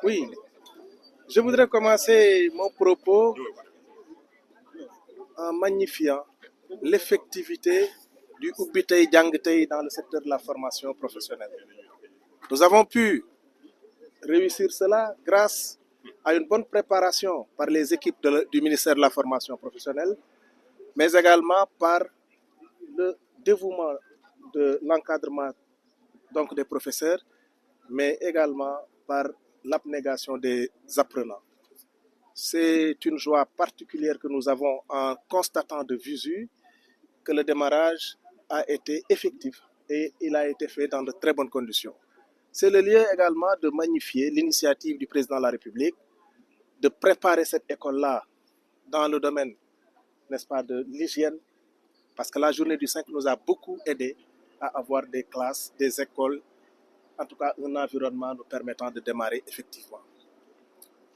Oui, je voudrais commencer mon propos en magnifiant l'effectivité du Ubitei Djangtei dans le secteur de la formation professionnelle. Nous avons pu réussir cela grâce à une bonne préparation par les équipes du ministère de la formation professionnelle, mais également par le dévouement de l'encadrement donc des professeurs, mais également par l'abnégation des apprenants. C'est une joie particulière que nous avons en constatant de visu que le démarrage a été effectif et il a été fait dans de très bonnes conditions. C'est le lieu également de magnifier l'initiative du président de la République de préparer cette école-là dans le domaine, n'est-ce pas, de l'hygiène, parce que la journée du 5 nous a beaucoup aidé à avoir des classes, des écoles, en tout cas un environnement nous permettant de démarrer effectivement.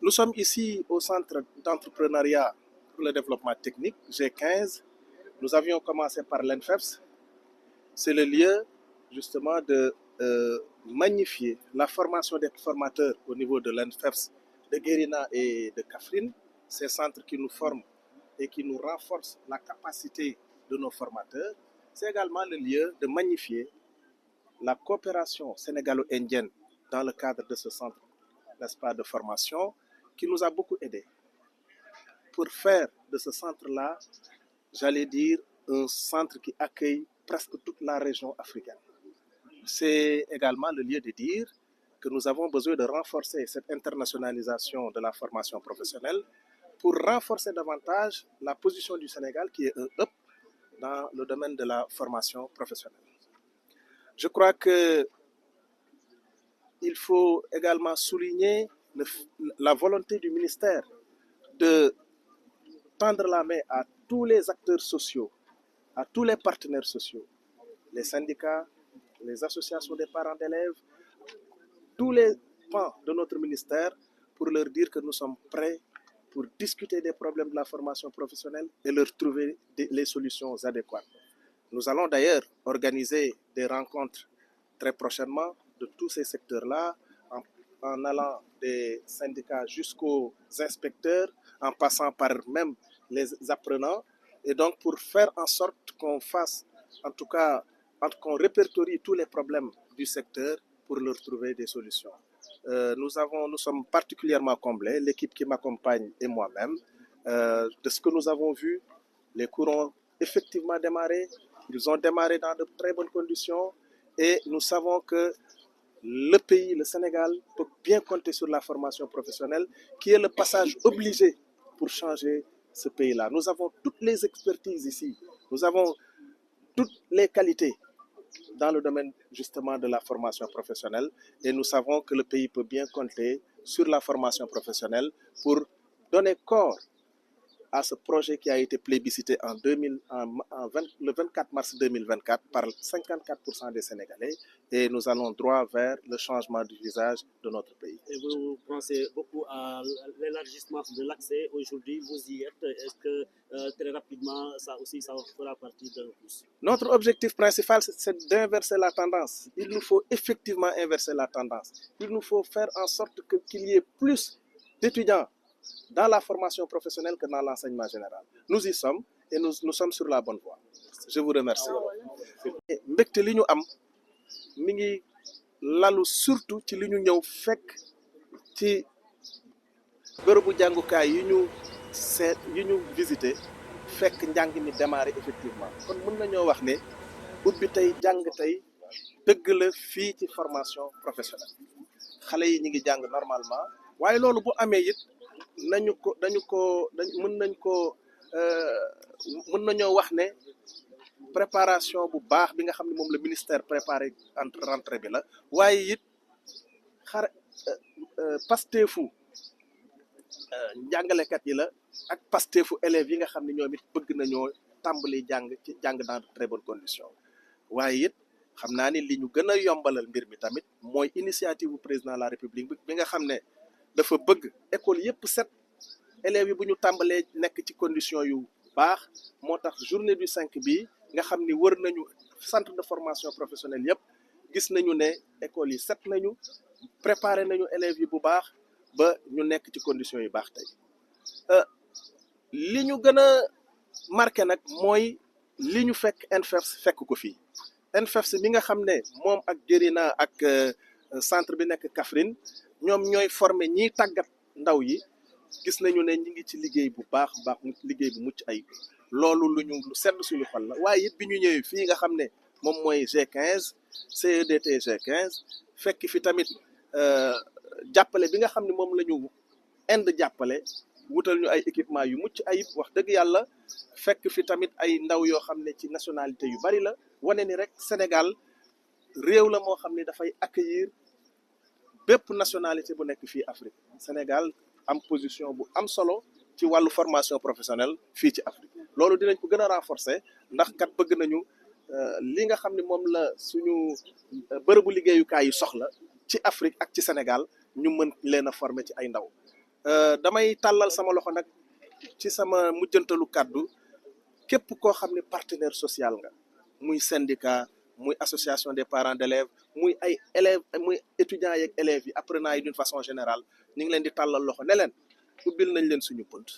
Nous sommes ici au centre d'entrepreneuriat pour le développement technique, G15. Nous avions commencé par l'ENFEPS. C'est le lieu justement de magnifier la formation des formateurs au niveau de l'ENFEPS, de Guérina et de Kaffrine, ces centres qui nous forment et qui nous renforcent la capacité de nos formateurs. C'est également le lieu de magnifier la coopération sénégalo-indienne dans le cadre de ce centre, n'est-ce pas, de formation, qui nous a beaucoup aidés pour faire de ce centre-là, j'allais dire, un centre qui accueille presque toute la région africaine. C'est également le lieu de dire que nous avons besoin de renforcer cette internationalisation de la formation professionnelle pour renforcer davantage la position du Sénégal qui est un hub dans le domaine de la formation professionnelle. Je crois qu'il faut également souligner la volonté du ministère de tendre la main à tous les acteurs sociaux, à tous les partenaires sociaux, les syndicats, les associations des parents d'élèves, tous les pans de notre ministère pour leur dire que nous sommes prêts pour discuter des problèmes de la formation professionnelle et leur trouver les solutions adéquates. Nous allons d'ailleurs organiser des rencontres très prochainement de tous ces secteurs-là, en allant des syndicats jusqu'aux inspecteurs, en passant par même les apprenants, et donc pour faire en sorte qu'on fasse, en tout cas, qu'on répertorie tous les problèmes du secteur pour leur trouver des solutions. Nous sommes particulièrement comblés, l'équipe qui m'accompagne et moi-même, de ce que nous avons vu. Les cours ont effectivement démarré, ils ont démarré dans de très bonnes conditions et nous savons que le pays, le Sénégal, peut bien compter sur la formation professionnelle qui est le passage obligé pour changer ce pays-là. Nous avons toutes les expertises ici, nous avons toutes les qualités dans le domaine justement de la formation professionnelle et nous savons que le pays peut bien compter sur la formation professionnelle pour donner corps à ce projet qui a été plébiscité le 24 mars 2024 par 54% des Sénégalais et nous allons droit vers le changement du visage de notre pays. Et vous pensez beaucoup à l'élargissement de l'accès. Aujourd'hui, vous y êtes. Est-ce que très rapidement, ça aussi, ça fera partie d'un pouce? Notre objectif principal, c'est d'inverser la tendance. Il nous faut effectivement inverser la tendance. Il nous faut faire en sorte qu'il y ait plus d'étudiants dans la formation professionnelle que dans l'enseignement général. Nous y sommes et nous sommes sur la bonne voie. Je vous remercie. mbégte li ñu am mi ngi lalu surtout ci li ñu ñëw fekk ci bërëbu jàngukaay yi ñu visité fekk njàng mi démarré effectivement kon mën nañoo wax ne ubbi tey jàng tey dëgg la fii ci formation professionnelle xale yi ñi ngi jàng normalement waaye loolu bu amee it mën nañoo wax ne préparation bu baax bi nga xam ne moom la ministère préparé entre rentrée bi la waaye it pasteefu njàngalekat yi la ak pasteefu élèves yi nga xam ne ñoom it bëgg nañoo tàmbali jàng dans de très bonnes conditions waaye it xam naa ni li ñu gën a yombalal mbir mi tamit mooy initiative bu président de la république bi nga xam ne dafa bëgg école yëpp set élèves yi bu ñu tàmbalee nekk ci condition yu baax moo tax journée du 5 bi nga xam ni wër nañu centre de formation professionnelle yëpp gis nañu ne école yi set nañu préparé nañu élèves yi bu baax ba ñu nekk ci conditions yu baax tey li ñu gën a marqué nag mooy li ñu fekk ENFEFS fekk ko fii ENFEFS bi nga xam ne moom ak Jërina ak centre bi nekk Kaffrine ñoom ñooy former ñiy tàggat ndaw yi gis nañu ne ñi ngi ci liggéey bu baax liggéey bu mucc ayib loolu lu sedd suñu xol la waaye it bi ñu ñëwee fii nga xam ne moom mooy G15 CEDT G15 fekk fi tamit jàppale bi nga xam ne moom la ñu Inde jàppale wutal ñu ay équipement yu mucc ayib wax dëgg yàlla fekk fi tamit ay ndaw yoo xam ne ci nationalité yu bari la wane ni rek Sénégal réew la moo xam ne dafay accueillir bépp nationalité bu nekk fii Afrique Sénégal am position bu am solo ci wàllu formation professionnelle fii ci Afrique loolu dinañ ko gën a renforcer ndax kat bëgg nañu li nga xam ne moom la suñu bërëbu liggéeyukaay yi soxla ci Afrique ak ci Sénégal ñu mën leen a former ci ay ndaw damay tàllal sama loxo nag ci sama mujjantalu kàddu képp koo xam ne partenaire social nga muy syndicat muy association des parents d'élèves muy ay élèves muy étudiants yeeg élèves yi apprenants yi d'une façon générale ñu ngi leen di tàllal loxo ne leen ubbil nañ leen suñu bunt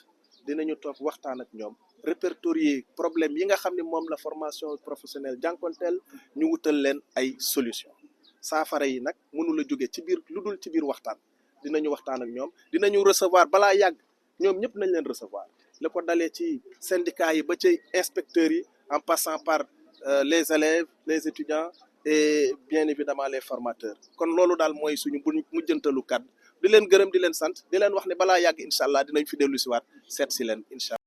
dinañu toog waxtaan ak ñoom répertorier problème yi nga xam ne moom la formation professionnelle jànkonteel ñu wutal leen ay solution saafara yi nag mënula jóge ci biir lu dul ci biir waxtaan dinañu waxtaan ak ñoom dinañu recevoir balaa yàgg ñoom ñëpp nañ leen recevoir li ko dalee ci syndicats yi ba ci inspecteurs yi en passant par les élèves les étudiants et bien évidemment les formateurs kon loolu daal mooy suñu mujjantalu kàddu di leen gërëm di leen sant di leen wax ne balaa yàgg incha allah dinañ fi dellu si waat seet si leen incha allah